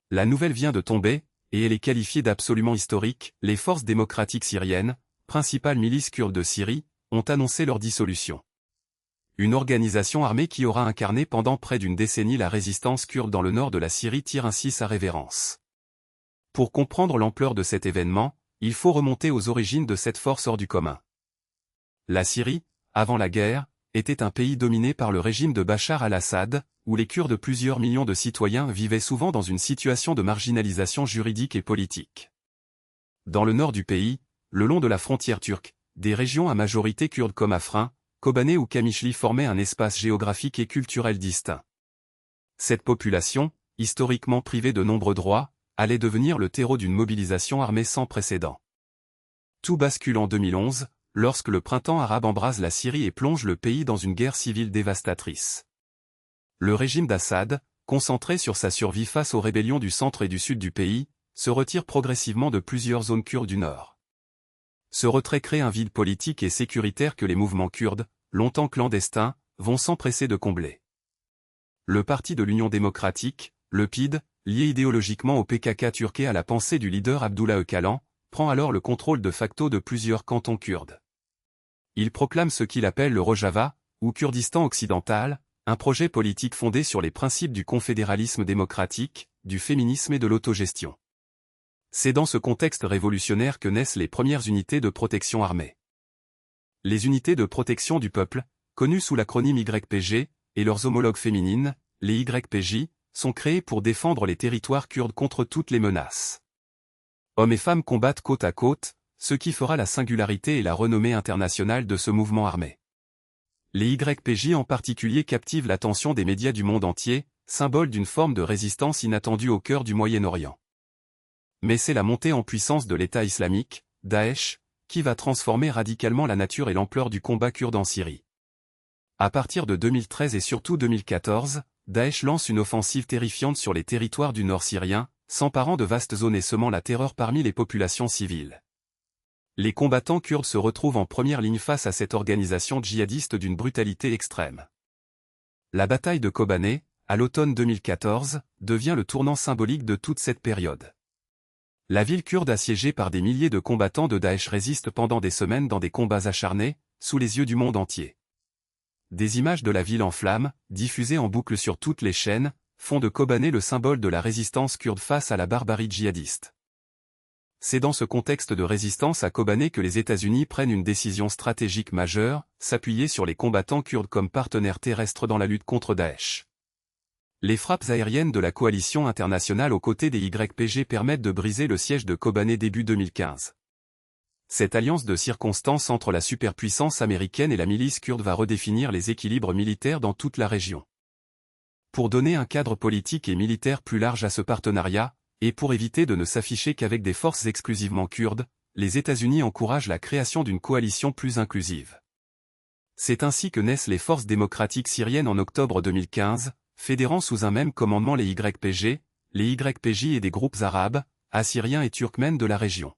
La nouvelle vient de tomber, et elle est qualifiée d'absolument historique. Les forces démocratiques syriennes, principales milices kurdes de Syrie, ont annoncé leur dissolution. Une organisation armée qui aura incarné pendant près d'une décennie la résistance kurde dans le nord de la Syrie tire ainsi sa révérence. Pour comprendre l'ampleur de cet événement, il faut remonter aux origines de cette force hors du commun. La Syrie, avant la guerre, était un pays dominé par le régime de Bachar al-Assad, où les Kurdes, plusieurs millions de citoyens, vivaient souvent dans une situation de marginalisation juridique et politique. Dans le nord du pays, le long de la frontière turque, des régions à majorité kurde comme Afrin, Kobané ou Kamishli formaient un espace géographique et culturel distinct. Cette population, historiquement privée de nombreux droits, allait devenir le terreau d'une mobilisation armée sans précédent. Tout bascule en 2011, lorsque le printemps arabe embrase la Syrie et plonge le pays dans une guerre civile dévastatrice. Le régime d'Assad, concentré sur sa survie face aux rébellions du centre et du sud du pays, se retire progressivement de plusieurs zones kurdes du nord. Ce retrait crée un vide politique et sécuritaire que les mouvements kurdes, longtemps clandestins, vont s'empresser de combler. Le Parti de l'Union démocratique, le PID, lié idéologiquement au PKK turc et à la pensée du leader Abdullah Öcalan, prend alors le contrôle de facto de plusieurs cantons kurdes. Il proclame ce qu'il appelle le Rojava, ou Kurdistan occidental, un projet politique fondé sur les principes du confédéralisme démocratique, du féminisme et de l'autogestion. C'est dans ce contexte révolutionnaire que naissent les premières unités de protection armée. Les unités de protection du peuple, connues sous l'acronyme YPG, et leurs homologues féminines, les YPJ, sont créées pour défendre les territoires kurdes contre toutes les menaces. Hommes et femmes combattent côte à côte, ce qui fera la singularité et la renommée internationale de ce mouvement armé. Les YPJ en particulier captivent l'attention des médias du monde entier, symbole d'une forme de résistance inattendue au cœur du Moyen-Orient. Mais c'est la montée en puissance de l'État islamique, Daesh, qui va transformer radicalement la nature et l'ampleur du combat kurde en Syrie. À partir de 2013 et surtout 2014, Daesh lance une offensive terrifiante sur les territoires du nord syrien, s'emparant de vastes zones et semant la terreur parmi les populations civiles. Les combattants kurdes se retrouvent en première ligne face à cette organisation djihadiste d'une brutalité extrême. La bataille de Kobané, à l'automne 2014, devient le tournant symbolique de toute cette période. La ville kurde assiégée par des milliers de combattants de Daesh résiste pendant des semaines dans des combats acharnés, sous les yeux du monde entier. Des images de la ville en flammes, diffusées en boucle sur toutes les chaînes, font de Kobané le symbole de la résistance kurde face à la barbarie djihadiste. C'est dans ce contexte de résistance à Kobané que les États-Unis prennent une décision stratégique majeure, s'appuyer sur les combattants kurdes comme partenaires terrestres dans la lutte contre Daesh. Les frappes aériennes de la coalition internationale aux côtés des YPG permettent de briser le siège de Kobané début 2015. Cette alliance de circonstances entre la superpuissance américaine et la milice kurde va redéfinir les équilibres militaires dans toute la région. Pour donner un cadre politique et militaire plus large à ce partenariat, et pour éviter de ne s'afficher qu'avec des forces exclusivement kurdes, les États-Unis encouragent la création d'une coalition plus inclusive. C'est ainsi que naissent les forces démocratiques syriennes en octobre 2015, fédérant sous un même commandement les YPG et des groupes arabes, assyriens et turkmènes de la région.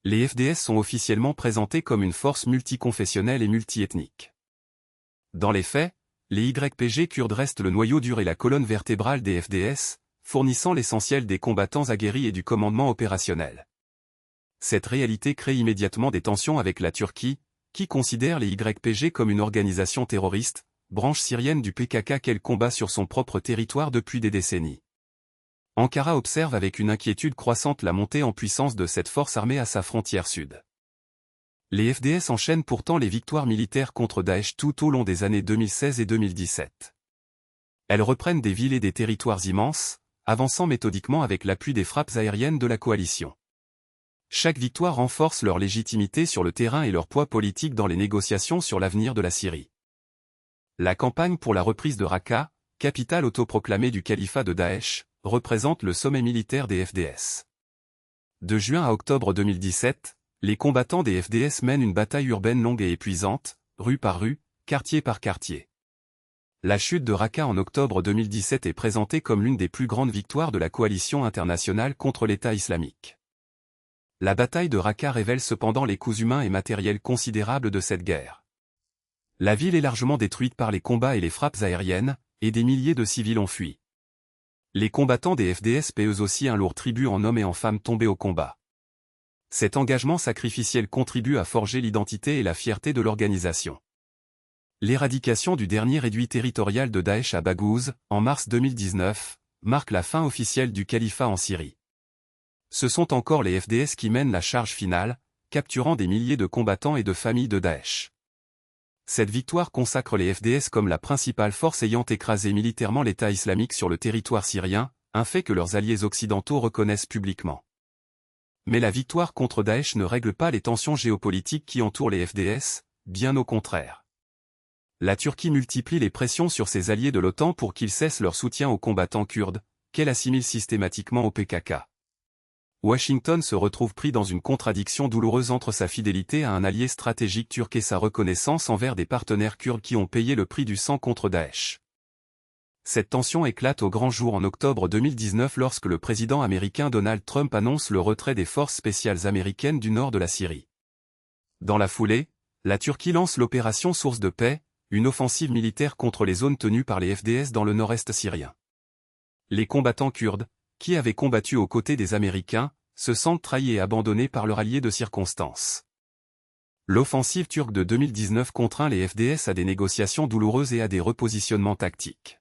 Les FDS sont officiellement présentés comme une force multiconfessionnelle et multiethnique. Dans les faits, les YPG kurdes restent le noyau dur et la colonne vertébrale des FDS, fournissant l'essentiel des combattants aguerris et du commandement opérationnel. Cette réalité crée immédiatement des tensions avec la Turquie, qui considère les YPG comme une organisation terroriste, branche syrienne du PKK qu'elle combat sur son propre territoire depuis des décennies. Ankara observe avec une inquiétude croissante la montée en puissance de cette force armée à sa frontière sud. Les FDS enchaînent pourtant les victoires militaires contre Daesh tout au long des années 2016 et 2017. Elles reprennent des villes et des territoires immenses, avançant méthodiquement avec l'appui des frappes aériennes de la coalition. Chaque victoire renforce leur légitimité sur le terrain et leur poids politique dans les négociations sur l'avenir de la Syrie. La campagne pour la reprise de Raqqa, capitale autoproclamée du califat de Daesh, représente le sommet militaire des FDS. De juin à octobre 2017, les combattants des FDS mènent une bataille urbaine longue et épuisante, rue par rue, quartier par quartier. La chute de Raqqa en octobre 2017 est présentée comme l'une des plus grandes victoires de la coalition internationale contre l'État islamique. La bataille de Raqqa révèle cependant les coûts humains et matériels considérables de cette guerre. La ville est largement détruite par les combats et les frappes aériennes, et des milliers de civils ont fui. Les combattants des FDS paient eux aussi un lourd tribut en hommes et en femmes tombés au combat. Cet engagement sacrificiel contribue à forger l'identité et la fierté de l'organisation. L'éradication du dernier réduit territorial de Daesh à Baghouz, en mars 2019, marque la fin officielle du califat en Syrie. Ce sont encore les FDS qui mènent la charge finale, capturant des milliers de combattants et de familles de Daesh. Cette victoire consacre les FDS comme la principale force ayant écrasé militairement l'État islamique sur le territoire syrien, un fait que leurs alliés occidentaux reconnaissent publiquement. Mais la victoire contre Daesh ne règle pas les tensions géopolitiques qui entourent les FDS, bien au contraire. La Turquie multiplie les pressions sur ses alliés de l'OTAN pour qu'ils cessent leur soutien aux combattants kurdes, qu'elle assimile systématiquement au PKK. Washington se retrouve pris dans une contradiction douloureuse entre sa fidélité à un allié stratégique turc et sa reconnaissance envers des partenaires kurdes qui ont payé le prix du sang contre Daesh. Cette tension éclate au grand jour en octobre 2019 lorsque le président américain Donald Trump annonce le retrait des forces spéciales américaines du nord de la Syrie. Dans la foulée, la Turquie lance l'opération Source de paix, une offensive militaire contre les zones tenues par les FDS dans le nord-est syrien. Les combattants kurdes, qui avaient combattu aux côtés des Américains, se sentent trahis et abandonnés par leur allié de circonstance. L'offensive turque de 2019 contraint les FDS à des négociations douloureuses et à des repositionnements tactiques.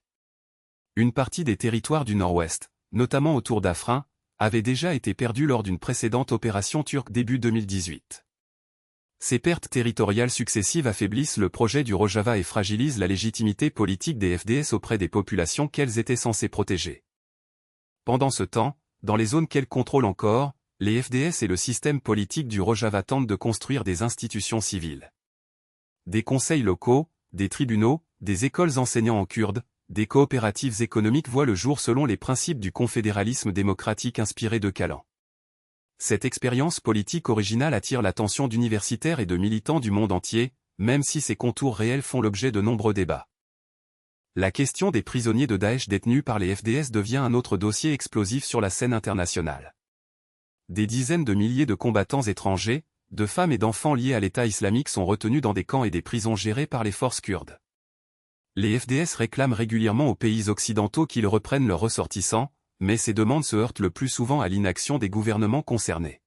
Une partie des territoires du nord-ouest, notamment autour d'Afrin, avait déjà été perdue lors d'une précédente opération turque début 2018. Ces pertes territoriales successives affaiblissent le projet du Rojava et fragilisent la légitimité politique des FDS auprès des populations qu'elles étaient censées protéger. Pendant ce temps, dans les zones qu'elles contrôlent encore, les FDS et le système politique du Rojava tentent de construire des institutions civiles. Des conseils locaux, des tribunaux, des écoles enseignant en kurde, des coopératives économiques voient le jour selon les principes du confédéralisme démocratique inspiré de Calan. Cette expérience politique originale attire l'attention d'universitaires et de militants du monde entier, même si ses contours réels font l'objet de nombreux débats. La question des prisonniers de Daesh détenus par les FDS devient un autre dossier explosif sur la scène internationale. Des dizaines de milliers de combattants étrangers, de femmes et d'enfants liés à l'État islamique sont retenus dans des camps et des prisons gérées par les forces kurdes. Les FDS réclament régulièrement aux pays occidentaux qu'ils reprennent leurs ressortissants, mais ces demandes se heurtent le plus souvent à l'inaction des gouvernements concernés.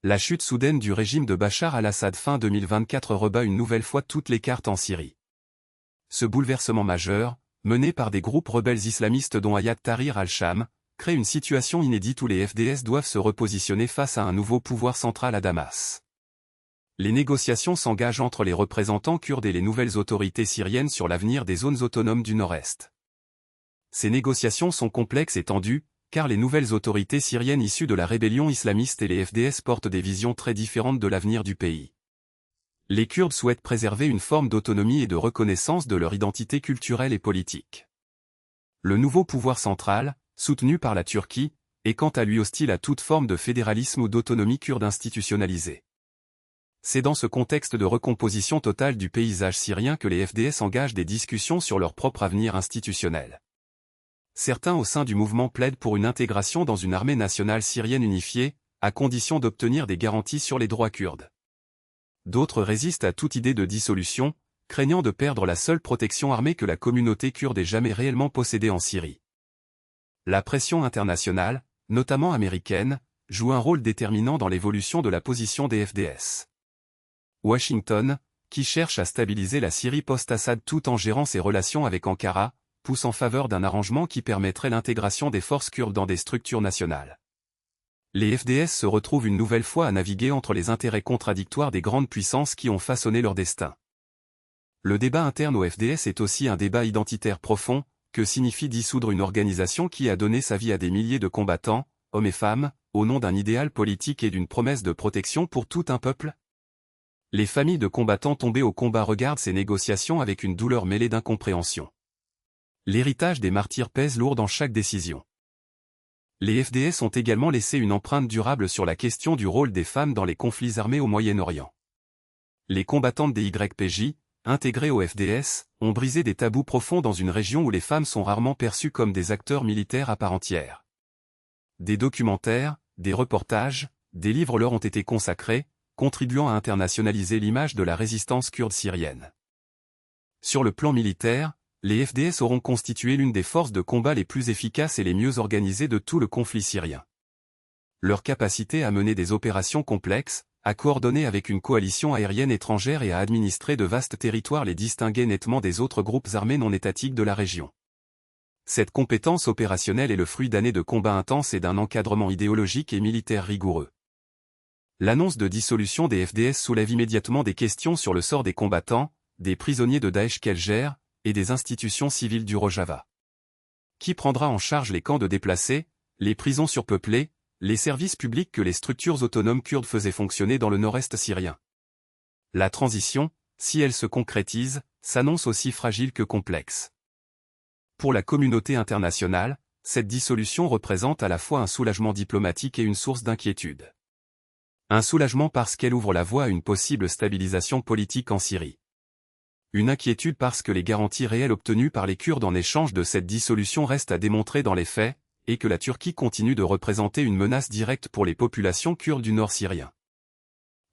La chute soudaine du régime de Bachar al-Assad fin 2024 rebat une nouvelle fois toutes les cartes en Syrie. Ce bouleversement majeur, mené par des groupes rebelles islamistes dont Hayat Tahrir al-Sham, crée une situation inédite où les FDS doivent se repositionner face à un nouveau pouvoir central à Damas. Les négociations s'engagent entre les représentants kurdes et les nouvelles autorités syriennes sur l'avenir des zones autonomes du Nord-Est. Ces négociations sont complexes et tendues, car les nouvelles autorités syriennes issues de la rébellion islamiste et les FDS portent des visions très différentes de l'avenir du pays. Les Kurdes souhaitent préserver une forme d'autonomie et de reconnaissance de leur identité culturelle et politique. Le nouveau pouvoir central, soutenu par la Turquie, est quant à lui hostile à toute forme de fédéralisme ou d'autonomie kurde institutionnalisée. C'est dans ce contexte de recomposition totale du paysage syrien que les FDS engagent des discussions sur leur propre avenir institutionnel. Certains au sein du mouvement plaident pour une intégration dans une armée nationale syrienne unifiée, à condition d'obtenir des garanties sur les droits kurdes. D'autres résistent à toute idée de dissolution, craignant de perdre la seule protection armée que la communauté kurde ait jamais réellement possédée en Syrie. La pression internationale, notamment américaine, joue un rôle déterminant dans l'évolution de la position des FDS. Washington, qui cherche à stabiliser la Syrie post-Assad tout en gérant ses relations avec Ankara, pousse en faveur d'un arrangement qui permettrait l'intégration des forces kurdes dans des structures nationales. Les FDS se retrouvent une nouvelle fois à naviguer entre les intérêts contradictoires des grandes puissances qui ont façonné leur destin. Le débat interne au FDS est aussi un débat identitaire profond. Que signifie dissoudre une organisation qui a donné sa vie à des milliers de combattants, hommes et femmes, au nom d'un idéal politique et d'une promesse de protection pour tout un peuple? Les familles de combattants tombés au combat regardent ces négociations avec une douleur mêlée d'incompréhension. L'héritage des martyrs pèse lourd dans chaque décision. Les FDS ont également laissé une empreinte durable sur la question du rôle des femmes dans les conflits armés au Moyen-Orient. Les combattantes des YPJ, intégrés au FDS, ont brisé des tabous profonds dans une région où les femmes sont rarement perçues comme des acteurs militaires à part entière. Des documentaires, des reportages, des livres leur ont été consacrés, contribuant à internationaliser l'image de la résistance kurde syrienne. Sur le plan militaire, les FDS auront constitué l'une des forces de combat les plus efficaces et les mieux organisées de tout le conflit syrien. Leur capacité à mener des opérations complexes, à coordonner avec une coalition aérienne étrangère et à administrer de vastes territoires les distinguait nettement des autres groupes armés non étatiques de la région. Cette compétence opérationnelle est le fruit d'années de combats intenses et d'un encadrement idéologique et militaire rigoureux. L'annonce de dissolution des FDS soulève immédiatement des questions sur le sort des combattants, des prisonniers de Daesh qu'elle gère, et des institutions civiles du Rojava. Qui prendra en charge les camps de déplacés, les prisons surpeuplées, les services publics que les structures autonomes kurdes faisaient fonctionner dans le nord-est syrien? La transition, si elle se concrétise, s'annonce aussi fragile que complexe. Pour la communauté internationale, cette dissolution représente à la fois un soulagement diplomatique et une source d'inquiétude. Un soulagement parce qu'elle ouvre la voie à une possible stabilisation politique en Syrie. Une inquiétude parce que les garanties réelles obtenues par les Kurdes en échange de cette dissolution restent à démontrer dans les faits, et que la Turquie continue de représenter une menace directe pour les populations kurdes du nord syrien.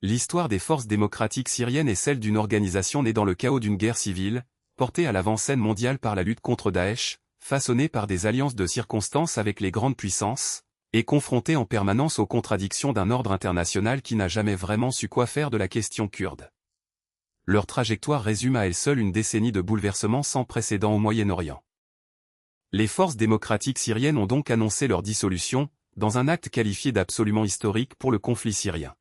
L'histoire des forces démocratiques syriennes est celle d'une organisation née dans le chaos d'une guerre civile, portée à l'avant-scène mondiale par la lutte contre Daesh, façonnée par des alliances de circonstances avec les grandes puissances, et confrontée en permanence aux contradictions d'un ordre international qui n'a jamais vraiment su quoi faire de la question kurde. Leur trajectoire résume à elle seule une décennie de bouleversements sans précédent au Moyen-Orient. Les forces démocratiques syriennes ont donc annoncé leur dissolution, dans un acte qualifié d'absolument historique pour le conflit syrien.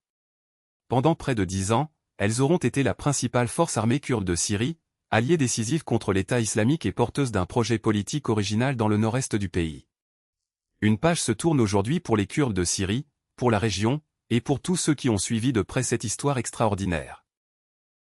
Pendant près de 10 ans, elles auront été la principale force armée kurde de Syrie, alliée décisive contre l'État islamique et porteuse d'un projet politique original dans le nord-est du pays. Une page se tourne aujourd'hui pour les Kurdes de Syrie, pour la région, et pour tous ceux qui ont suivi de près cette histoire extraordinaire.